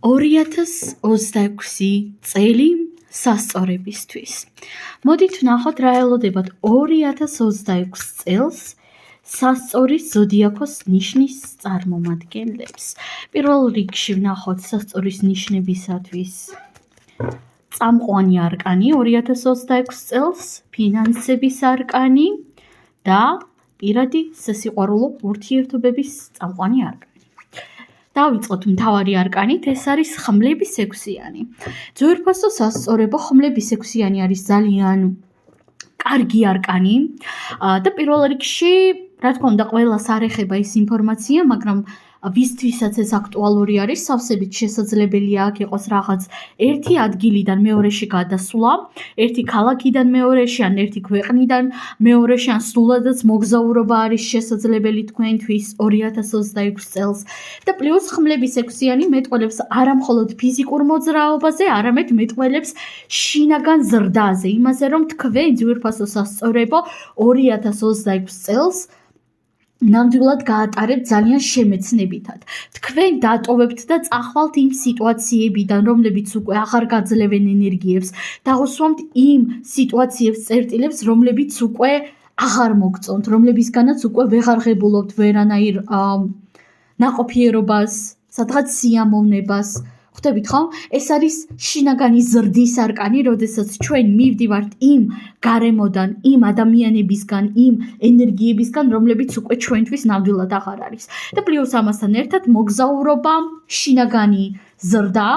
2026 წელი სასწორებისთვის. მოდით ვნახოთ რა ელოდებათ 2026 წელს სასწორის ზოდიაქოს ნიშნის წარმომადგენლებს. პირველ რიგში ვნახოთ სასწორის ნიშნებისათვის წამყვანი არკანი 2026 წელს, ფინანსების არკანი და პირადი სასიყვარულო ურთიერთობების წამყვანი არკანი. დავიწყოთ მთავარი არკანით, ეს არის ხმლების ექვსიანი. ძვირფასო სასწორებო ხმლების ექვსიანი არის ძალიან კარგი არკანი და პირველ რიგში, რა თქმა უნდა, ყველას არ ეხება ეს ინფორმაცია, მაგრამ ვისთვისაც ეს აქტუალური არის, სავსებით შესაძლებელია აქ იყოს რაღაც ერთი ადგილიდან მეორეში გადასვლა, ერთი ქალაქიდან მეორეში, ან ერთი ქვეყნიდან მეორეში, ან სულადაც მოგზაურობა არის შესაძლებელი თქვენთვის 2026 წელს. და პლუს ხმლების ექვსიანი მეტყველებს არა მხოლოდ ფიზიკურ მოძრაობაზე, არამედ მეტყველებს შინაგან ზრდაზე, იმაზე, რომ თქვენ ძვირფასო სასწორებო 2026 წელს ნამდვილად გაატარებთ ძალიან შემეცნებითად. თქვენ დატოვებთ და წახვალთ იმ სიტუაციებიდან, რომლებიც უკვე აღარ გაძლევენ ენერგიებს, დაღუსვამთ იმ სიტუაციებს, წერტილებს, რომლებიც უკვე აღარ მოგწონთ, რომლებისგანაც უკვე ვეღარ ღებულობთ ვერანაირ ნაყოფიერობას, სადღაც სიამოვნებას. ხვდებით ხო? ეს არის შინაგანი ზრდის არკანი, როდესაც ჩვენ მივდივართ იმ გარემოდან, იმ ადამიანებისგან, იმ ენერგიებისგან, რომლებიც უკვე ჩვენთვის ნამდვილად აღარ არის. და პლუს ამასთან ერთად მოგზაურობა, შინაგანი ზრდა,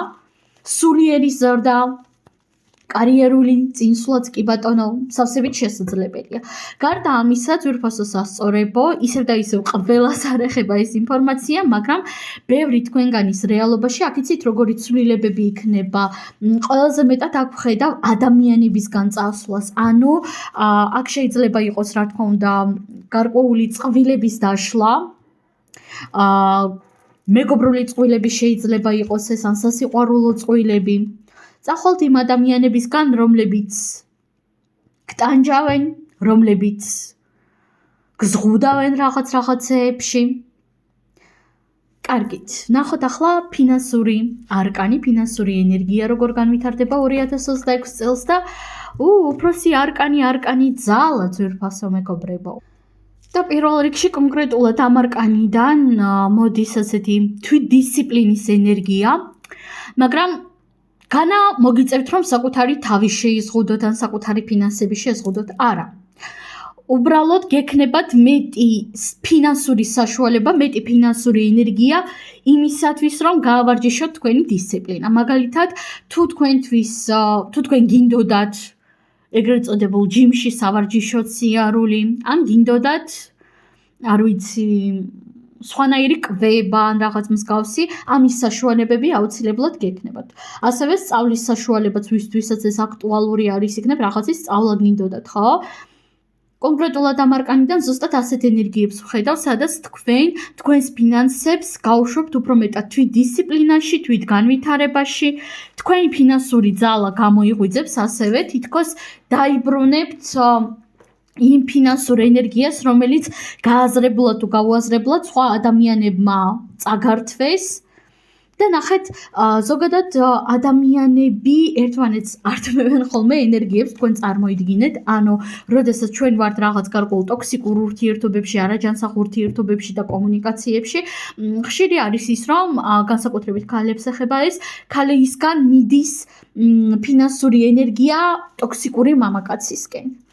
სულიერი ზრდა, კარიერული წინსვლაც კი ბატონო, სავსებით შესაძლებელია. გარდა ამისა, ძვირფასო სასწორებო, ისევ და ისევ ყველას არ ეხება ეს ინფორმაცია, მაგრამ ბევრი თქვენგანის რეალობაში აქ იცით როგორი ცვლილებები იქნება. ყველაზე მეტად აქ ვხედავ ადამიანებისგან წასვლას. ანუ აქ შეიძლება იყოს, რა თქმა უნდა, გარკვეული წყვილების დაშლა, მეგობრული წყვილები შეიძლება იყოს ეს, ან სასიყვარულო წყვილები. წახვალთ იმ ადამიანებისგან, რომლებიც გტანჯავენ, რომლებიც გზღუდავენ რაღაცეებში. კარგით, ნახოთ ახლა ფინანსური არკანი, ფინანსური ენერგია როგორ განვითარდება 2026 წელს და უფროსი არკანი ძალა ძვირფასო მეგობრებო. და პირველ რიგში კონკრეტულად ამ არკანიდან მოდის ასეთი თვითდისციპლინის ენერგია, მაგრამ განა მოგიწევთ, რომ საკუთარი თავი შეიზღუდოთ ან საკუთარი ფინანსები შეზღუდოთ. არა. უბრალოდ გექნებათ მეტი ფინანსური საშუალება, მეტი ფინანსური ენერგია იმისათვის, რომ გაავარჯიშოთ თქვენი დისციპლინა. მაგალითად, თუ თქვენ გინდოდათ ეგრეთ წოდებულ ჯიმში სავარჯიშო სიარული, ან გინდოდათ, არ ვიცი, სხვანაირი კვება ან რაღაც მსგავსი, ამის საშუალებები აუცილებლად გექნებათ. ასევე სწავლის საშუალებაც ვისთვისაც ეს აქტუალური არის, იქნებ რაღაცის სწავლა გინდოდათ, ხო? კონკრეტულად ამ არკანიდან ზუსტად ასეთ ენერგიებს ვხედავ, სადაც თქვენს ფინანსებს გაუშვებთ უფრო მეტად თვითდისციპლინაში, თვითგანვითარებაში, თქვენი ფინანსური ძალა გამოიღვიძებს, ასევე თითქოს დაიბრუნებთ იმ ფინანსურ ენერგიას, რომელიც გააზრებულად თუ გაუაზრებლად სხვა ადამიანებმა წაგართვეს. და ნახეთ, ზოგადად ადამიანები ერთმანეთს ართმევენ ხოლმე ენერგიებს, თქვენ წარმოიდგინეთ, ანუ როდესაც ჩვენ ვართ რაღაც გარკვეულ ტოქსიკურ ურთიერთობებში, არაჯანსაღ ურთიერთობებში და კომუნიკაციებში, ხშირი არის ის, რომ განსაკუთრებით ქალებს ეხება ეს, ქალისგან მიდის ფინანსური ენერგია ტოქსიკური მამაკაცისკენ.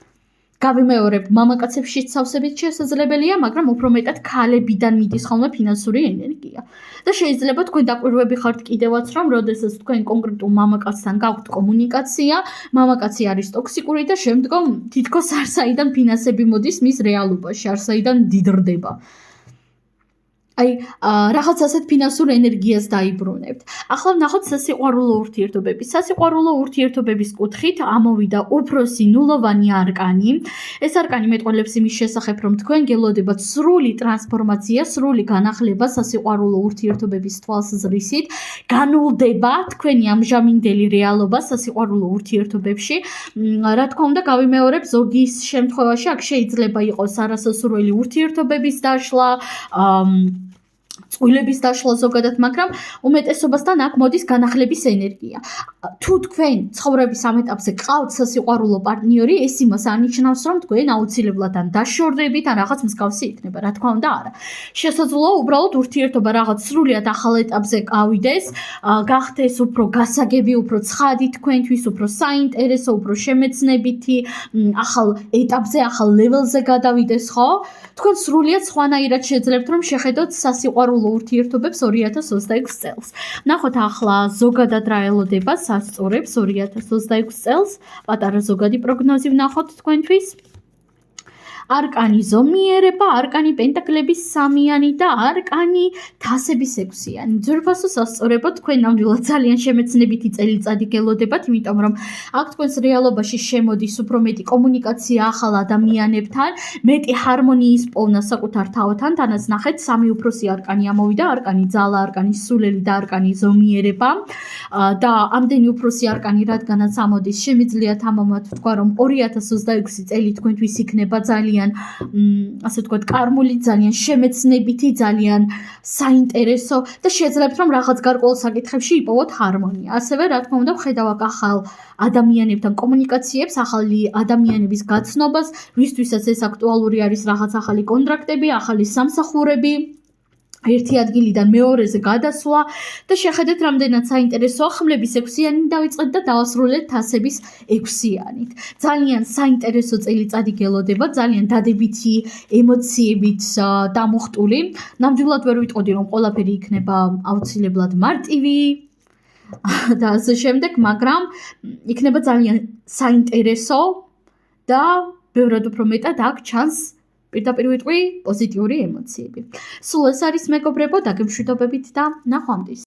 გავიმეორებ, მამაკაცებშიც სავსებით შესაძლებელია, მაგრამ უფრო მეტად ქალებიდან მიდის ხოლმე ფინანსური ენერგია. და შეიძლება თქვენ დაკვირვები ხართ კიდევაც, რომ როდესაც თქვენ კონკრეტულ მამაკაცთან გაქვთ კომუნიკაცია, მამაკაცი არის ტოქსიკური და შემდგომ თითქოს არსაიდან ფინანსები მოდის მის რეალობაში, არსაიდან დიდრდება. აი, რაღაც ასეთ ფინანსურ ენერგიას დაიბრუნებთ. ახლა ვნახოთ სასიყვარულო ურთიერთობები. სასიყვარულო ურთიერთობების კუთხით ამოვიდა უფროსი ნულოვანი არკანი. ეს არკანი მეტყველებს იმის შესახებ, რომ თქვენ გელოდებათ სრული ტრანსფორმაცია, სრული განახლება სასიყვარულო ურთიერთობების თვალსაზრისით, განულდება თქვენი ამჟამინდელი რეალობა სასიყვარულო ურთიერთობებში. რა თქმა უნდა, გავიმეორებ, ზოგის შემთხვევაში აქ შეიძლება იყოს არასასურველი ურთიერთობების დაშლა, წყვილების დაშლა ზოგადად, მაგრამ უმეტესობასთან აქ მოდის განახლების ენერგია. თუ თქვენ ცხოვრების ამ ეტაპზე გყავთ სასიყვარულო პარტნიორი, ეს იმას ანიშნავს, რომ თქვენ აუცილებლად ან დაშორდებით, ან რაღაც მსგავსი იქნება, რა თქმა უნდა, არა. შესაძლოა უბრალოდ ურთიერთობა რაღაც სრულიად ახალ ეტაპზე გავიდეს, გახდეს უფრო გასაგები, უფრო ცხადი თქვენთვის, უფრო საინტერესო, უფრო შემეცნებითი, ახალ ეტაპზე, ახალ ლეველზე გადავიდეს, ხო? თქვენ სრულიად სხვანაირად შეძლებთ, რომ შეხედოთ სასიყვარულო ურთიერთობებს 2026 წელს. ნახოთ ახლა ზოგადად რა ელოდება სასწორებს 2026 წელს. პატარა ზოგადი პროგნოზი ვნახოთ თქვენთვის. არკანი ზომიერება, არკანი პენტაკლების 3-იანი და არკანი თასების 6-იანი. ძვირფასო სასწორებო, თქვენ ნამდვილად ძალიან შემეცნებითი წელიწადი გელოდებათ, იმიტომ რომ აქ თქვენს რეალობაში შემოდის უფრო მეტი კომუნიკაცია ახალ ადამიანებთან, მეტი ჰარმონიის პოვნა საკუთარ თავთან, თანაც ნახეთ 3 უფროსი არკანი ამოვიდა, არკანი ძალა, არკანი სულელი და არკანი ზომიერება. და ამდენი უფროსი არკანი რადგანაც ამოდის, შემიძლიათ ამომად ვთქვა, რომ 2026 წელი თქვენთვის იქნება ძალიან ასე ვთქვათ, კარმული, ძალიან შემეცნებითი, ძალიან საინტერესო და შეძლებთ, რომ რაღაც გარკვეულ საკითხებში იპოვოთ ჰარმონია. ასევე, რა თქმა უნდა, ვხედავ აქ ახალ ადამიანებთან კომუნიკაციებს, ახალი ადამიანების გაცნობას, ვისთვისაც ეს აქტუალური არის რაღაც ახალი კონტრაქტები, ახალი სამსახურები. ერთი ადგილიდან მეორეზე გადასვლა და შეხედეთ რამდენად საინტერესოა ხმლების 6-იანი დავიწყეთ და დავასრულეთ თასების 6-იანით. ძალიან საინტერესო წელიწადი გელოდება, ძალიან დადებითი ემოციებით დამუხტული. ნამდვილად ვერ ვიტყოდი, რომ ყველაფერი იქნება აუცილებლად მარტივი და ასე შემდეგ, მაგრამ იქნება ძალიან საინტერესო და ბევრად უფრო მეტად აქ ჩანს პირდაპირ ვიტყვი პოზიტიური ემოციები. სულ ეს არის მეგობრებო, დაგემშვიდობებით და ნახვამდის.